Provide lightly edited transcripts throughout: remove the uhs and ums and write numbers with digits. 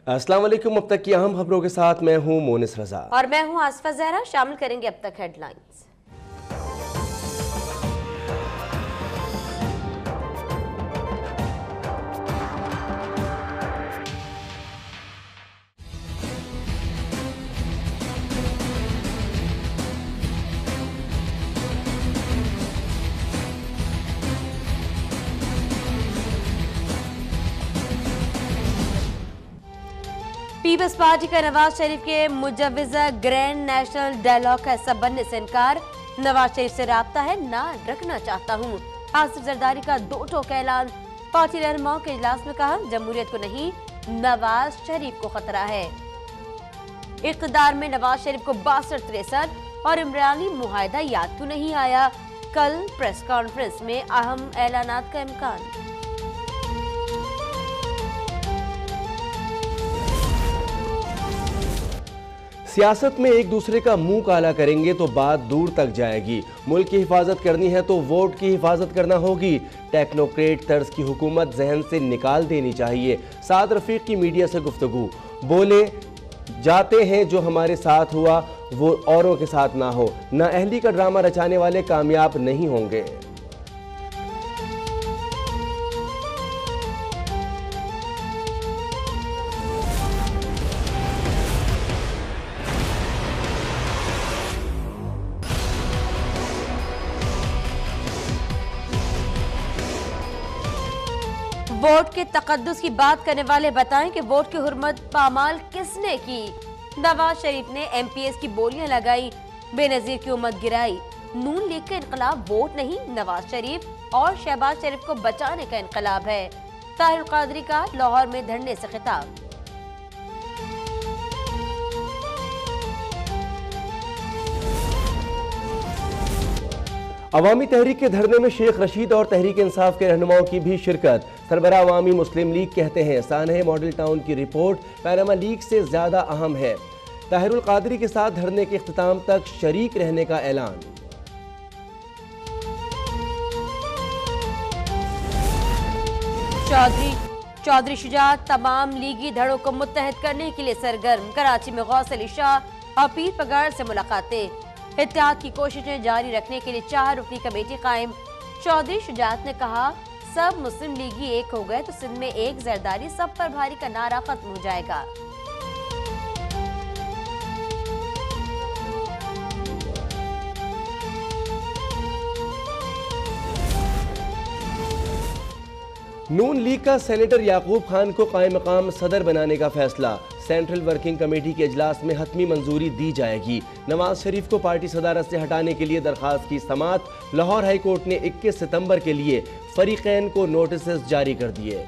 अस्सलाम वालेकुम। अब तक की अहम खबरों के साथ मैं हूं मोनिस रजा और मैं हूं आसफा जहरा। शामिल करेंगे अब तक हेडलाइंस। पीपल्स पार्टी का नवाज शरीफ के मुजव्विज़ा ग्रैंड नेशनल डायलॉग का हिस्सा बनने से इनकार। नवाज शरीफ से राब्ता है, ना रखना चाहता हूँ। आसिफ जरदारी का दो टोक ऐलान। पार्टी रहनुमाओं के इजलास में कहा, जमहूरियत को नहीं नवाज शरीफ को खतरा है। इक़्तिदार में नवाज शरीफ को 62-63 और इमरानी मुआहदा याद क्यों नहीं आया। कल प्रेस कॉन्फ्रेंस में अहम ऐलानात का इम्कान। सियासत में एक दूसरे का मुंह काला करेंगे तो बात दूर तक जाएगी। मुल्क की हिफाजत करनी है तो वोट की हिफाजत करना होगी। टेक्नोक्रेट तर्ज की हुकूमत जहन से निकाल देनी चाहिए। साद रफीक की मीडिया से गुफ्तगू। बोले जाते हैं जो हमारे साथ हुआ वो औरों के साथ ना हो। नाअहली का ड्रामा रचाने वाले कामयाब नहीं होंगे। वोट के तकद्दुस की बात करने वाले बताएं कि वोट की हुर्मत पामाल किसने की। नवाज शरीफ ने एमपीएस की बोलियां लगाई, बेनजीर की उम्मत गिराई। नून लीग का इनकलाब वोट नहीं, नवाज शरीफ और शहबाज शरीफ को बचाने का इनकलाब है। ताहिर कादरी का लाहौर में धरने से खिताब। अवामी तहरीक के धरने में शेख रशीद और तहरीक इंसाफ के रहनुमाओं की भी शिरकत। सरबराह अवामी मुस्लिम लीग कहते हैं सानह मॉडल टाउन की रिपोर्ट पैनामा लीग से ज्यादा अहम है। ताहिरुल कादरी के साथ धरने के इख्तिताम तक शरीक रहने का ऐलान। चौधरी शुजात तमाम लीगी धड़ों को मुत्तहद करने के लिए सरगर्म। कराची में गौस अली शाह और पीर पगार से मुलाकातें। इत्तेहाद की कोशिशें जारी रखने के लिए 4 रुकनी कमेटी कायम। चौधरी शुजात ने कहा, सब मुस्लिम लीगी एक हो गए तो सिंध में एक जरदारी सब पर भारी का नारा खत्म हो जाएगा। नून लीग का सेनेटर याकूब खान को कायम मकाम सदर बनाने का फैसला। सेंट्रल वर्किंग कमेटी के इजलास में हतमी मंजूरी दी जाएगी। नवाज शरीफ को पार्टी सदारत से हटाने के लिए दरखास्त की समाअत। लाहौर हाई कोर्ट ने 21 सितंबर के लिए फरीकैन को नोटिस जारी कर दिए।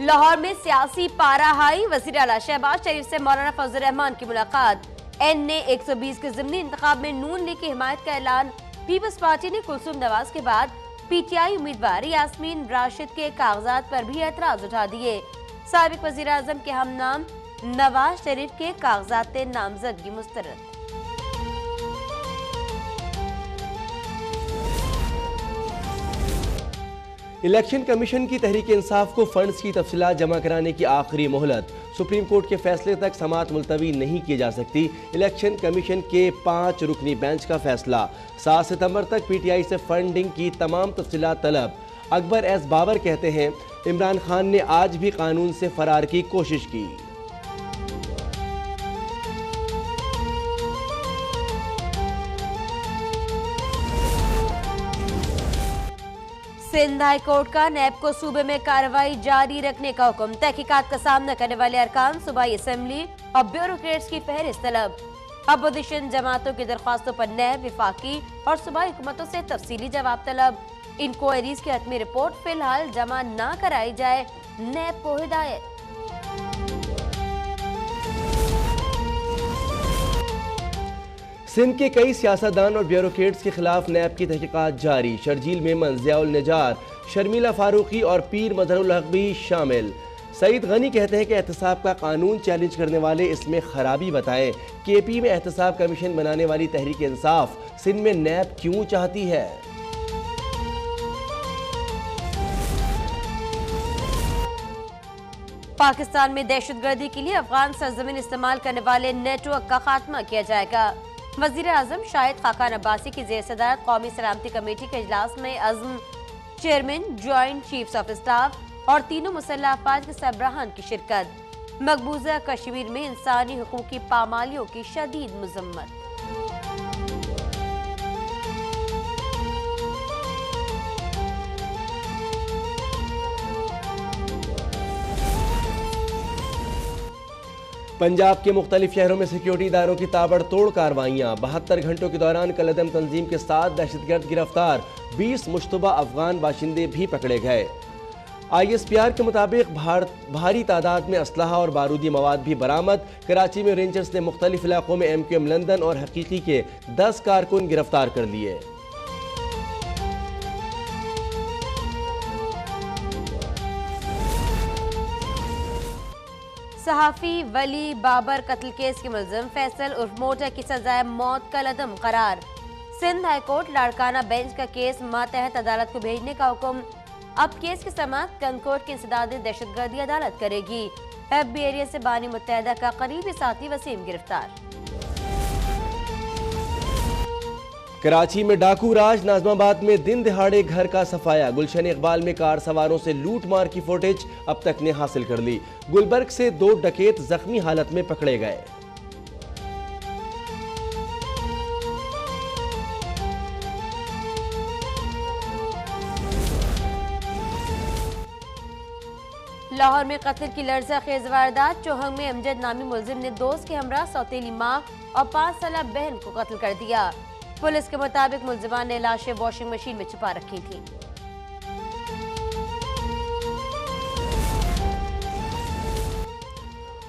लाहौर में सियासी पारा हाई। वज़ीर आला शहबाज शरीफ से मौलाना फजल रहमान की मुलाकात। एनए 120 के ज़िमनी इंतखाब में नून लीग की हिमायत का ऐलान। पीपल्स पार्टी ने कुलसुम नवाज के बाद पीटीआई उम्मीदवार यास्मीन राशिद के कागजात पर भी एतराज उठा दिए। साबिक वज़ीर आज़म के हमनाम नवाज शरीफ के कागजात नामजदगी मुस्तरद। इलेक्शन कमीशन की तहरीक इंसाफ को फंड्स की तफसीलात जमा कराने की आखिरी मोहलत। सुप्रीम कोर्ट के फैसले तक समाअत मुलतवी नहीं की जा सकती। इलेक्शन कमीशन के 5 रुकनी बेंच का फैसला। 7 सितंबर तक पीटीआई से फंडिंग की तमाम तफसीलात तलब। अकबर एस बाबर कहते हैं इमरान खान ने आज भी कानून से फरार की कोशिश की। सिंध हाई कोर्ट का नैब को सूबे में कार्रवाई जारी रखने का हुक्म। तहकीकात का सामना करने वाले अरकान सूबाई असेंबली और ब्यूरोक्रेट्स की फहरिस्त तलब। अपोजिशन जमातों की दरख्वास्तों पर नैब, विफाकी और सूबाई हुकूमतों से तफसीली जवाब तलब। इंक्वायरीज की हतमी रिपोर्ट फिलहाल जमा न कराई जाए, नैब को हिदायत। सिंध के कई सियासतदान और ब्यूरोक्रेट्स के खिलाफ नैब की तहकीकात जारी। शर्जील मेमन, ज़ियाउल निजार, शर्मिला फारूकी और पीर मजहरुल हक भी शामिल। सईद गनी कहते हैं कि एहतसाब का कानून चैलेंज करने वाले इसमें खराबी बताएं। केपी में एहतसाब कमीशन बनाने वाली तहरीक इंसाफ सिंध में नैब क्यों चाहती है? पाकिस्तान में दहशतगर्दी के लिए अफगान सरजमीन इस्तेमाल करने वाले नेटवर्क का खात्मा किया जाएगा। वजीर आजम शाहिद खाकान अब्बासी की जेर सदारत कौमी सलामती कमेटी के इजलास में अज़म, chairman, joint chiefs of staff और तीनों मुसल्लह अफवाज के सरबराहान की शिरकत। मकबूजा कश्मीर में इंसानी हुकूक की पामालियों की शदीद मजम्मत। पंजाब के मुख्तलिफ शहरों में सिक्योरिटी इदारों की ताबड़तोड़ कार्रवाइयाँ। 72 घंटों के दौरान कलअदम तंजीम के 7 दहशतगर्द गिरफ्तार, 20 मुश्तबा अफगान बाशिंदे भी पकड़े गए। ISPR के मुताबिक भारी तादाद में असलहा और बारूदी मवाद भी बरामद। कराची में रेंजर्स ने मुख्तलिफ इलाकों में MQM लंदन और हकीकी के 10 कारकुन गिरफ्तार कर लिए। सहाफ़ी वली बाबर कत्ल केस के मुलजिम फैसल उर्फ मोटा की सजाए मौत कलअदम करार। सिंध हाईकोर्ट लाड़काना बेंच का केस मातहत अदालत को भेजने का हुक्म। अब केस की समाअत कंकोर्ट की इंसदादी दहशतगर्दी अदालत करेगी। FBI एरिया से बानी मुत्तहदा का करीबी साथी वसीम गिरफ्तार। कराची में डाकू राज, नाजमाबाद में दिन दिहाड़े घर का सफाया। गुलशन इकबाल में कार सवारों से लूट मार की फुटेज अब तक ने हासिल कर ली। गुलबर्ग से 2 डकैत जख्मी हालत में पकड़े गए। लाहौर में कत्ल की लर्ज़ाखेज वारदात। चौहंग में अमजद नामी मुलजिम ने दोस्त के हमरा सौतेली मां और 5 साला बहन को कत्ल कर दिया। पुलिस के मुताबिक मुलजिमान ने लाशें वॉशिंग मशीन में छुपा रखी थी।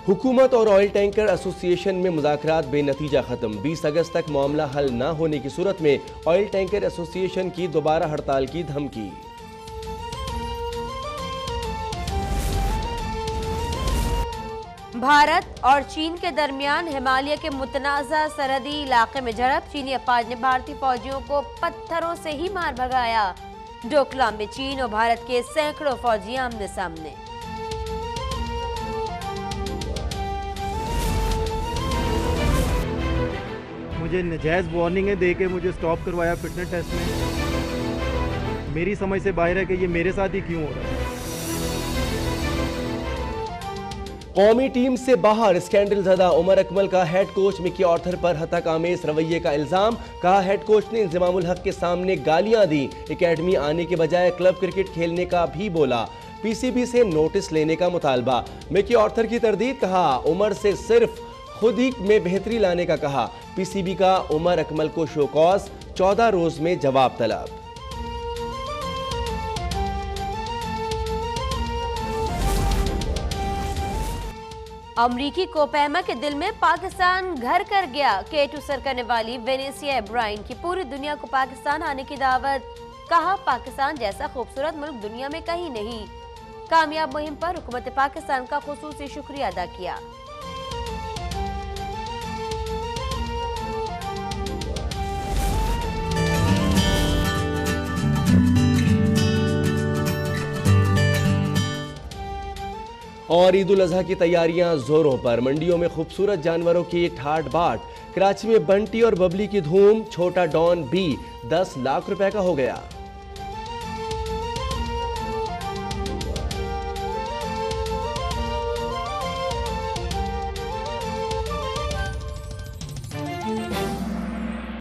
हुकूमत और ऑयल टैंकर एसोसिएशन में मुज़ाकरात बेनतीजा खत्म। 20 अगस्त तक मामला हल न होने की सूरत में ऑयल टैंकर एसोसिएशन की दोबारा हड़ताल की धमकी। भारत और चीन के दरमियान हिमालय के मुतनाज़ा सरहदी इलाके में झड़प। चीनी अफवाज ने भारतीय फौजियों को पत्थरों से ही मार भगाया। डोकलाम में चीन और भारत के सैकड़ों फौजी आमने सामने। मुझे नजायज वार्निंगें देके मुझे स्टॉप करवाया फिटनेस टेस्ट में। मेरी समझ से बाहर है कि ये मेरे साथ ही क्यों हो रहा है। कौमी टीम से बाहर स्कैंडल ज़दा उमर अकमल का हेड कोच मिकी आर्थर पर हतक आमेज रवैये का इल्जाम। कहा हेड कोच ने इंज़मामुल हक के सामने गालियां दी। एकेडमी आने के बजाय क्लब क्रिकेट खेलने का भी बोला। PCB से नोटिस लेने का मुतालबा। मिकी आर्थर की तरदीद। कहा उमर से सिर्फ खुद ही में बेहतरी लाने का कहा। PCB का उमर अकमल को शोकॉज, 14 रोज में जवाब तलब। अमरीकी कोपहमा के दिल में पाकिस्तान घर कर गया। K2 सर करने वाली वेनेसिया ब्राइन की पूरी दुनिया को पाकिस्तान आने की दावत। कहा पाकिस्तान जैसा खूबसूरत मुल्क दुनिया में कहीं नहीं। कामयाब मुहिम पर हुकूमत पाकिस्तान का खुसूसी शुक्रिया अदा किया। और ईद उल अजहा की तैयारियां जोरों पर। मंडियों में खूबसूरत जानवरों की ठाट बाट। कराची में बंटी और बबली की धूम। छोटा डॉन भी 10 लाख रुपए का हो गया।